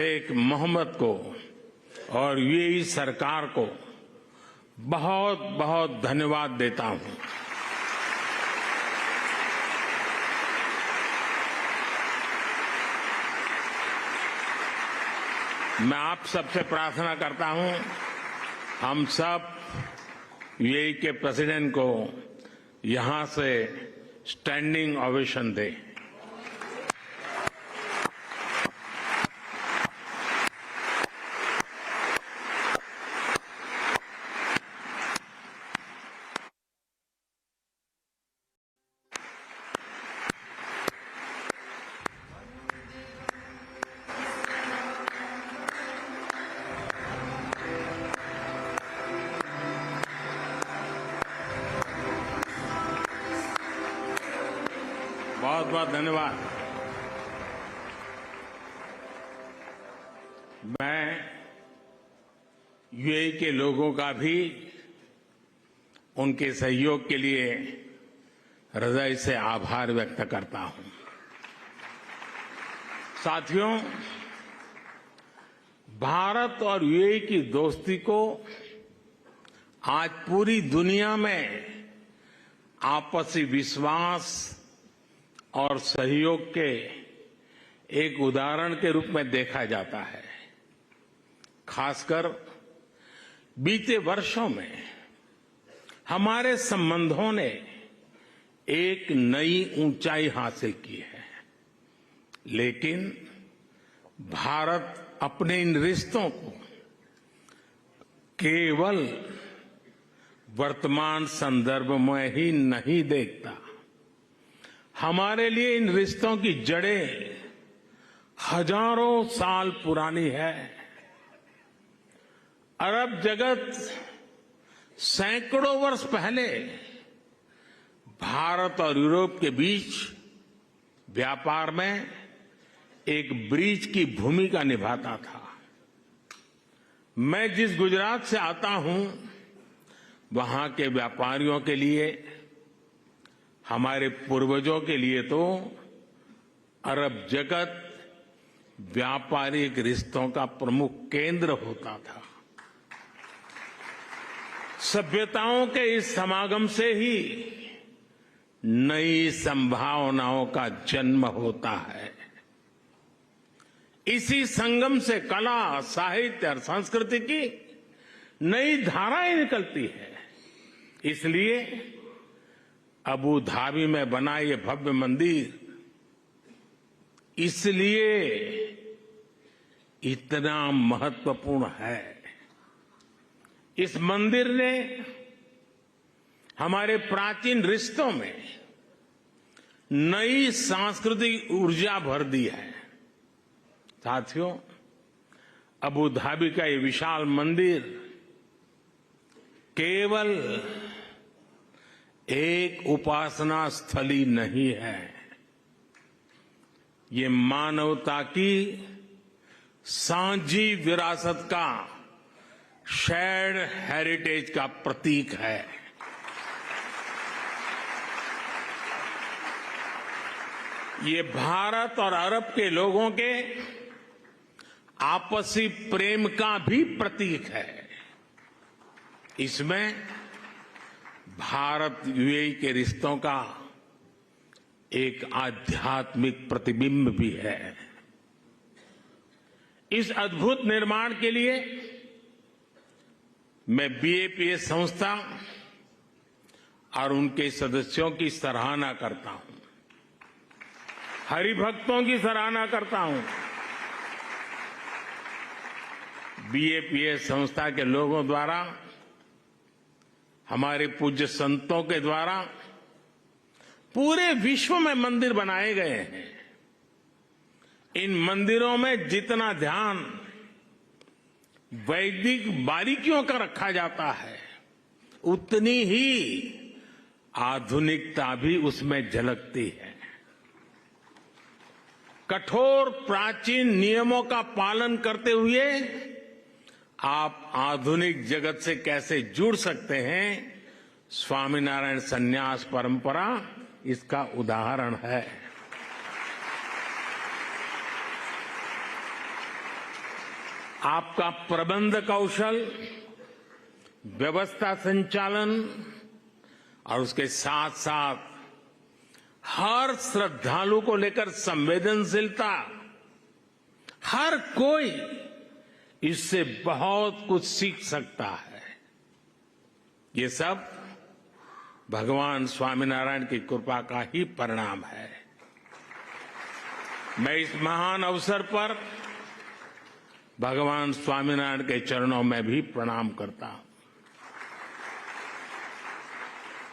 शेख मोहम्मद को और यूएई सरकार को बहुत बहुत धन्यवाद देता हूं। मैं आप सबसे प्रार्थना करता हूं, हम सब यूएई के प्रेसिडेंट को यहां से स्टैंडिंग ओवेशन दें। बहुत बहुत धन्यवाद। मैं यूएई के लोगों का भी उनके सहयोग के लिए हृदय से आभार व्यक्त करता हूं। साथियों, भारत और यूएई की दोस्ती को आज पूरी दुनिया में आपसी विश्वास और सहयोग के एक उदाहरण के रूप में देखा जाता है। खासकर बीते वर्षों में हमारे संबंधों ने एक नई ऊंचाई हासिल की है, लेकिन भारत अपने इन रिश्तों को केवल वर्तमान संदर्भ में ही नहीं देखता। हमारे लिए इन रिश्तों की जड़ें हजारों साल पुरानी है। अरब जगत सैकड़ों वर्ष पहले भारत और यूरोप के बीच व्यापार में एक ब्रिज की भूमिका निभाता था। मैं जिस गुजरात से आता हूं, वहां के व्यापारियों के लिए, हमारे पूर्वजों के लिए तो अरब जगत व्यापारिक रिश्तों का प्रमुख केंद्र होता था। सभ्यताओं के इस समागम से ही नई संभावनाओं का जन्म होता है। इसी संगम से कला, साहित्य और संस्कृति की नई धाराएं निकलती है। इसलिए अबू धाबी में बना ये भव्य मंदिर इसलिए इतना महत्वपूर्ण है। इस मंदिर ने हमारे प्राचीन रिश्तों में नई सांस्कृतिक ऊर्जा भर दी है। साथियों, अबू धाबी का ये विशाल मंदिर केवल एक उपासना स्थली नहीं है, ये मानवता की साझी विरासत का शेयर्ड हेरिटेज का प्रतीक है। ये भारत और अरब के लोगों के आपसी प्रेम का भी प्रतीक है। इसमें भारत यूएई के रिश्तों का एक आध्यात्मिक प्रतिबिंब भी है। इस अद्भुत निर्माण के लिए मैं बीएपीएस संस्था और उनके सदस्यों की सराहना करता हूं, हरिभक्तों की सराहना करता हूं। बीएपीएस संस्था के लोगों द्वारा, हमारे पूज्य संतों के द्वारा पूरे विश्व में मंदिर बनाए गए हैं। इन मंदिरों में जितना ध्यान वैदिक बारीकियों का रखा जाता है, उतनी ही आधुनिकता भी उसमें झलकती है। कठोर प्राचीन नियमों का पालन करते हुए आप आधुनिक जगत से कैसे जुड़ सकते हैं, स्वामीनारायण संन्यास परंपरा इसका उदाहरण है। आपका प्रबंध कौशल, व्यवस्था संचालन और उसके साथ साथ हर श्रद्धालु को लेकर संवेदनशीलता, हर कोई इससे बहुत कुछ सीख सकता है। ये सब भगवान स्वामीनारायण की कृपा का ही परिणाम है। मैं इस महान अवसर पर भगवान स्वामीनारायण के चरणों में भी प्रणाम करता हूं।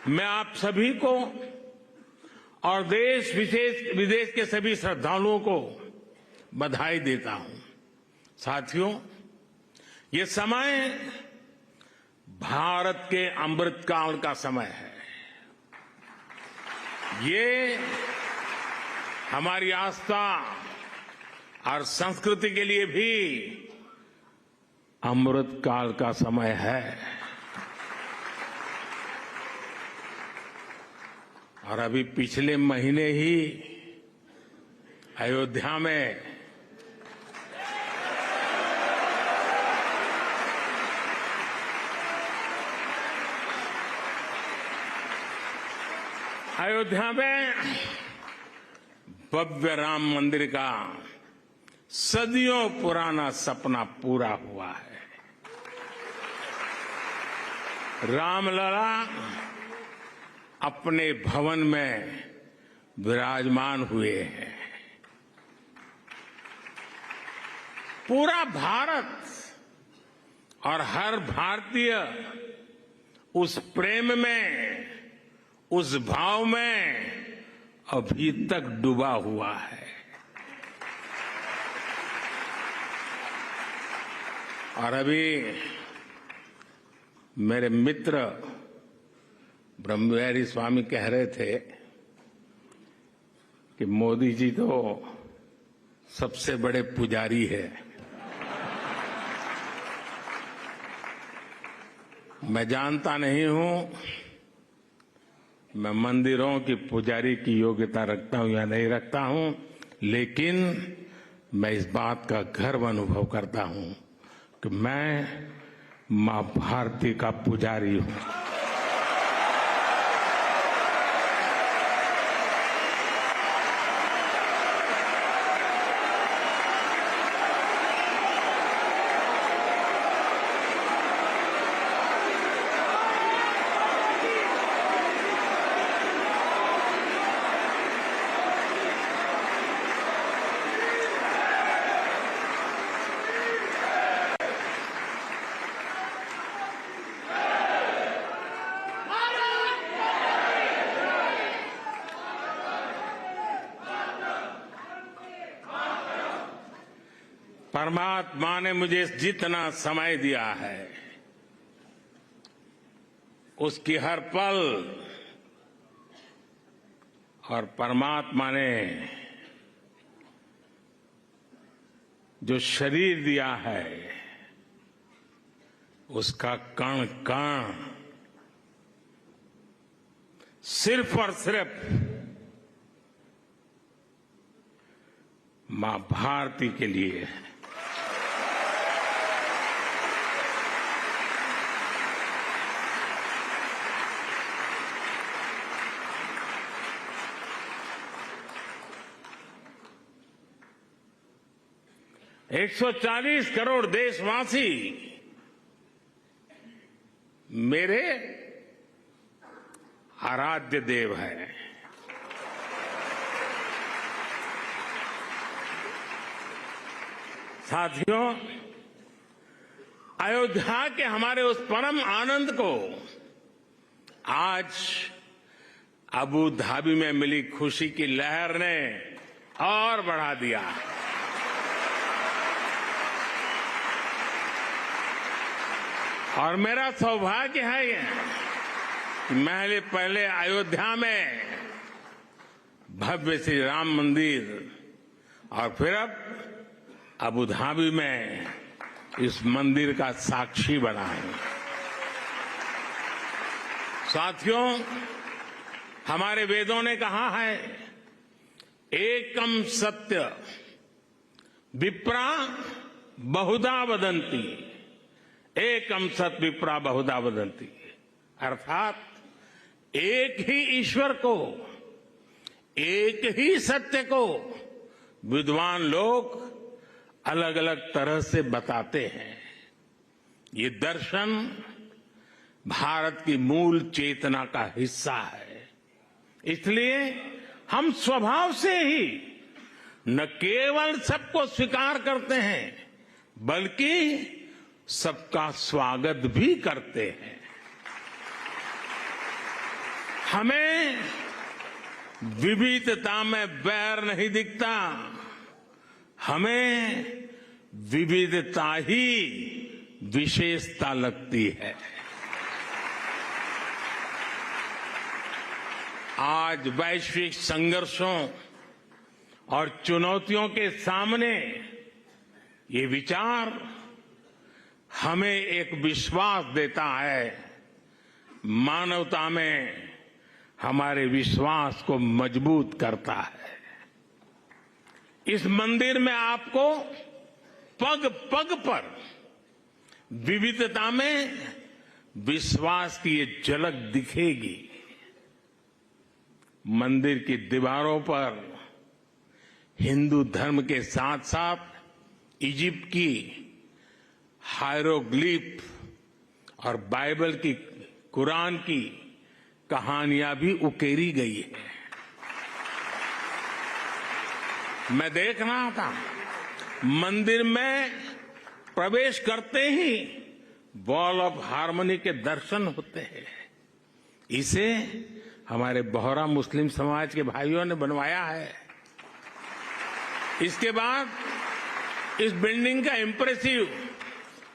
मैं आप सभी को और देश विदेश के सभी श्रद्धालुओं को बधाई देता हूं। साथियों, ये समय भारत के अमृतकाल का समय है। ये हमारी आस्था और संस्कृति के लिए भी अमृतकाल का समय है। और अभी पिछले महीने ही अयोध्या में भव्य राम मंदिर का सदियों पुराना सपना पूरा हुआ है। रामलला अपने भवन में विराजमान हुए हैं। पूरा भारत और हर भारतीय उस प्रेम में, उस भाव में अभी तक डूबा हुआ है। और अभी मेरे मित्र ब्रह्मविहारी स्वामी कह रहे थे कि मोदी जी तो सबसे बड़े पुजारी है। मैं जानता नहीं हूं मैं मंदिरों की पुजारी की योग्यता रखता हूं या नहीं रखता हूं, लेकिन मैं इस बात का गर्व अनुभव करता हूं कि मैं मां भारती का पुजारी हूं। परमात्मा ने मुझे जितना समय दिया है उसकी हर पल, और परमात्मा ने जो शरीर दिया है उसका कण कण सिर्फ और सिर्फ मां भारती के लिए है। एक 140 करोड़ देशवासी मेरे आराध्य देव हैं। साथियों, अयोध्या के हमारे उस परम आनंद को आज अबू धाबी में मिली खुशी की लहर ने और बढ़ा दिया। और मेरा सौभाग्य है ये कि मैं पहले अयोध्या में भव्य श्री राम मंदिर और फिर अब अबू धाबी में इस मंदिर का साक्षी बना है। साथियों, हमारे वेदों ने कहा है, एकम सत्य विप्रा बहुधा वदन्ति, एकम सत विप्रा बहुधा वदन्ति, अर्थात एक ही ईश्वर को, एक ही सत्य को विद्वान लोग अलग अलग तरह से बताते हैं। ये दर्शन भारत की मूल चेतना का हिस्सा है। इसलिए हम स्वभाव से ही न केवल सबको स्वीकार करते हैं, बल्कि सबका स्वागत भी करते हैं। हमें विविधता में बैर नहीं दिखता, हमें विविधता ही विशेषता लगती है। आज वैश्विक संघर्षों और चुनौतियों के सामने ये विचार हमें एक विश्वास देता है, मानवता में हमारे विश्वास को मजबूत करता है। इस मंदिर में आपको पग पग पर विविधता में विश्वास की ये झलक दिखेगी। मंदिर की दीवारों पर हिंदू धर्म के साथ साथ इजिप्ट की हायरोग्लिफ और बाइबल की, कुरान की कहानियां भी उकेरी गई है। मैं देख रहा था, मंदिर में प्रवेश करते ही वॉल ऑफ हार्मनी के दर्शन होते हैं। इसे हमारे बोहरा मुस्लिम समाज के भाइयों ने बनवाया है। इसके बाद इस बिल्डिंग का इंप्रेसिव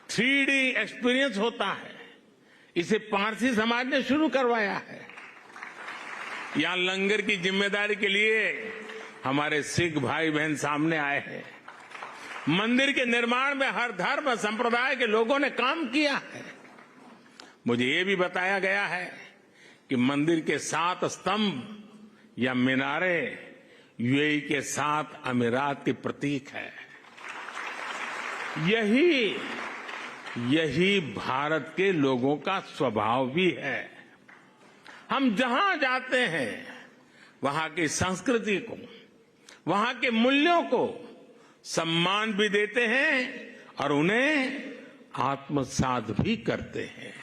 3D एक्सपीरियंस होता है। इसे पारसी समाज ने शुरू करवाया है। यहां लंगर की जिम्मेदारी के लिए हमारे सिख भाई बहन सामने आए हैं। मंदिर के निर्माण में हर धर्म और संप्रदाय के लोगों ने काम किया है। मुझे ये भी बताया गया है कि मंदिर के 7 स्तंभ या मीनारे यूएई के 7 अमीरात के प्रतीक है। यही भारत के लोगों का स्वभाव भी है। हम जहां जाते हैं वहां की संस्कृति को, वहां के मूल्यों को सम्मान भी देते हैं और उन्हें आत्मसात भी करते हैं।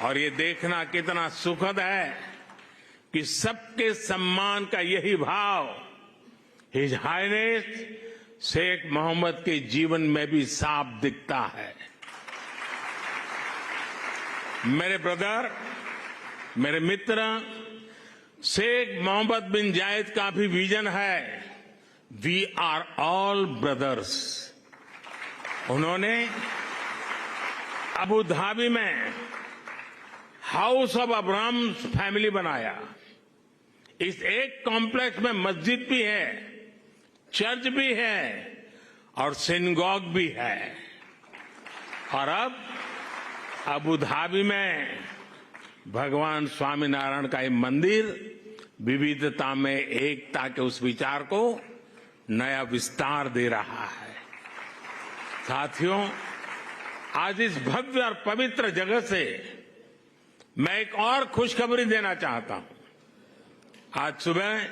और ये देखना कितना सुखद है कि सबके सम्मान का यही भाव हिज हाइनेस शेख मोहम्मद के जीवन में भी साफ दिखता है। मेरे ब्रदर, मेरे मित्र, शेख मोहम्मद बिन जायद का भी विजन है, वी आर ऑल ब्रदर्स। उन्होंने अबू धाबी में हाउस ऑफ अब्राहम फैमिली बनाया। इस एक कॉम्प्लेक्स में मस्जिद भी है, चर्च भी है और सिनगॉग भी है। और अब अबू धाबी में भगवान स्वामीनारायण का ये मंदिर विविधता में एकता के उस विचार को नया विस्तार दे रहा है। साथियों, आज इस भव्य और पवित्र जगह से मैं एक और खुशखबरी देना चाहता हूं। आज सुबह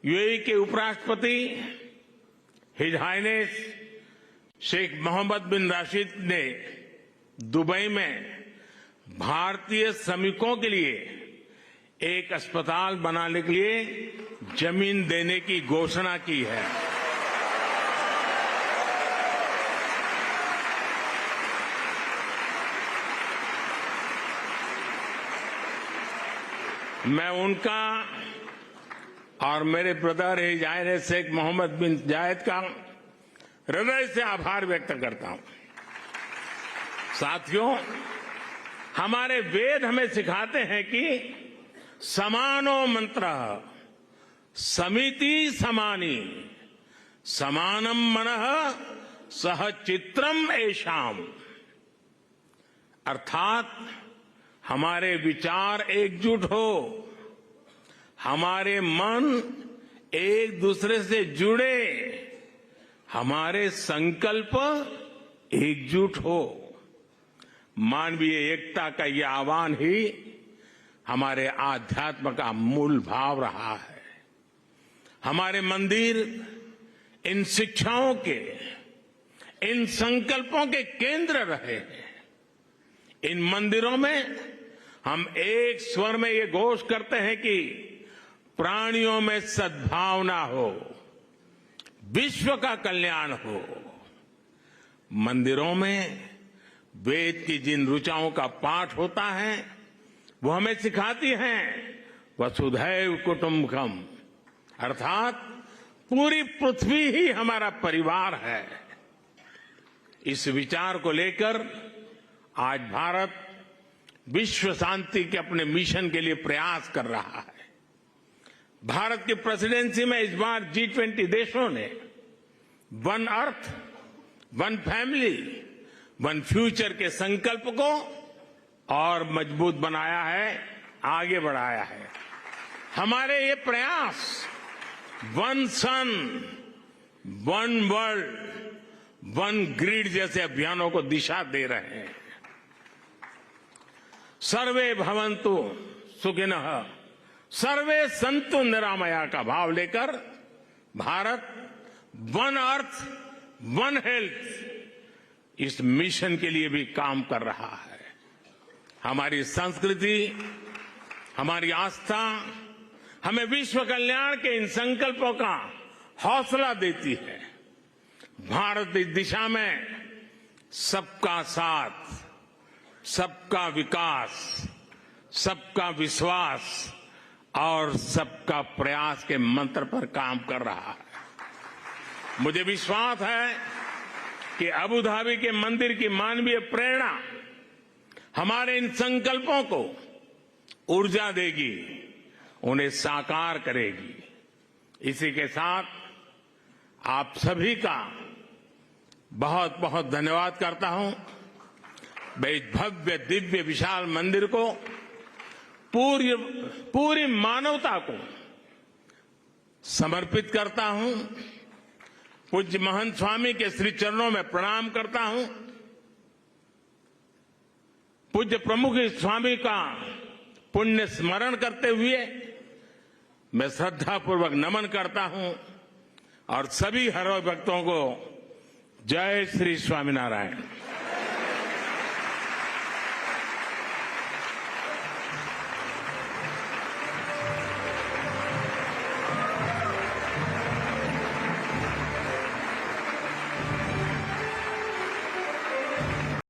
यूएई के उपराष्ट्रपति हिज हाइनेस शेख मोहम्मद बिन राशिद ने दुबई में भारतीय श्रमिकों के लिए एक अस्पताल बनाने के लिए जमीन देने की घोषणा की है। मैं उनका और मेरे brother his highness Sheikh Mohammed bin Zayed का हृदय से आभार व्यक्त करता हूं। साथियों, हमारे वेद हमें सिखाते हैं कि समानो मंत्रः समिति समानी समानम मनः सह चित्रम ऐशाम। अर्थात हमारे विचार एकजुट हो, हमारे मन एक दूसरे से जुड़े, हमारे संकल्प एकजुट हो। मानवीय एकता का ये आह्वान ही हमारे आध्यात्म का मूल भाव रहा है। हमारे मंदिर इन शिक्षाओं के, इन संकल्पों के केंद्र रहे हैं। इन मंदिरों में हम एक स्वर में ये घोष करते हैं कि प्राणियों में सद्भावना हो, विश्व का कल्याण हो। मंदिरों में वेद की जिन ऋचाओं का पाठ होता है वो हमें सिखाती हैं वसुधैव कुटुंबकम, अर्थात पूरी पृथ्वी ही हमारा परिवार है। इस विचार को लेकर आज भारत विश्व शांति के अपने मिशन के लिए प्रयास कर रहा है। भारत की प्रेसिडेंसी में इस बार G20 देशों ने one earth, one family, one future के संकल्प को और मजबूत बनाया है, आगे बढ़ाया है। हमारे ये प्रयास वन सन, वन वर्ल्ड, वन ग्रिड जैसे अभियानों को दिशा दे रहे हैं। सर्वे भवन्तु सुखिनः, सर्वे सन्तु निरामया का भाव लेकर Bharat one earth, one health इस मिशन के लिए भी काम कर रहा है। हमारी संस्कृति, हमारी आस्था हमें विश्व कल्याण के इन संकल्पों का हौसला देती है। भारत इस दिशा में सबका साथ, सबका विकास, सबका विश्वास और सबका प्रयास के मंत्र पर काम कर रहा है। मुझे विश्वास है कि अबू धाबी के मंदिर की मानवीय प्रेरणा हमारे इन संकल्पों को ऊर्जा देगी, उन्हें साकार करेगी। इसी के साथ आप सभी का बहुत बहुत धन्यवाद करता हूं। मैं इस भव्य दिव्य विशाल मंदिर को पूरी मानवता को समर्पित करता हूं। पूज्य महंत स्वामी के श्री चरणों में प्रणाम करता हूं। पूज्य प्रमुख स्वामी का पुण्य स्मरण करते हुए मैं श्रद्धापूर्वक नमन करता हूं और सभी हरि भक्तों को जय श्री स्वामीनारायण।